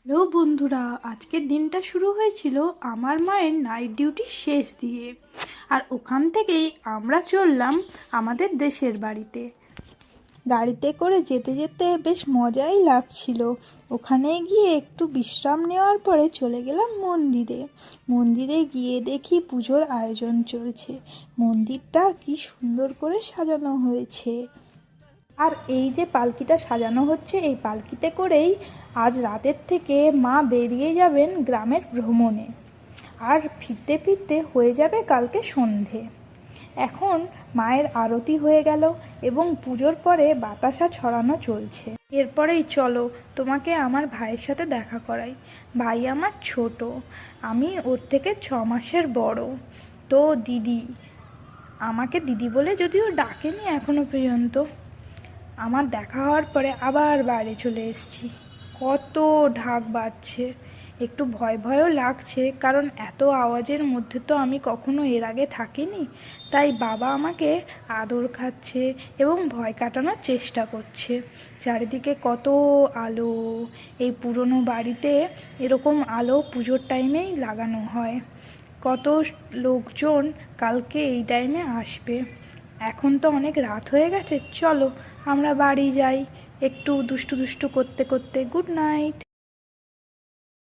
Hello বন্ধুরা, আজকের দিনটা শুরু হয়েছিল আমার মায়ের নাইট ডিউটি শেষ দিয়ে। আর ওখান থেকেই আমরা চললাম আমাদের দেশের বাড়িতে। গাড়িতে করে যেতে যেতে বেশ মজাই লাগছিল। ওখানে গিয়ে একটু বিশ্রাম নেওয়ার পরে চলে গেলাম মন্দিরে। মন্দিরে গিয়ে দেখি পুজোর আয়োজন চলছে। মন্দিরটা কি সুন্দর করে সাজানো হয়েছে। আর এই যে পালকিটা সাজানো হচ্ছে, এই পালকিতে করেই আজ রাতের থেকে মা বেরিয়ে যাবেন গ্রামের ভ্রমণে। আর ফিরতে ফিরতে হয়ে যাবে কালকে সন্ধে। এখন মায়ের আরতি হয়ে গেল এবং পুজোর পরে বাতাসা ছড়ানো চলছে। এরপরেই চলো তোমাকে আমার ভাইয়ের সাথে দেখা করাই। ভাই আমার ছোট, আমি ওর থেকে 6 মাসের বড়। তো দিদি, আমাকে দিদি বলে যদিও ডাকেনি এখনো পর্যন্ত। আমার দেখা হওয়ার পরে আবার বাইরে চলে এসেছি। কত ঢাক বাজছে, একটু ভয় ভয়ও লাগছে, কারণ এত আওয়াজের মধ্যে তো আমি কখনো এর আগে থাকিনি। তাই বাবা আমাকে আদর খাচ্ছে এবং ভয় কাটানোর চেষ্টা করছে। চারিদিকে কত আলো। এই পুরনো বাড়িতে এরকম আলো পুজোর টাইমেই লাগানো হয়। কত লোকজন কালকে এই টাইমে আসবে। এখন তো অনেক রাত হয়ে গেছে, চলো আমরা বাড়ি যাই একটু দুষ্টু দুষ্টু করতে করতে। Good night.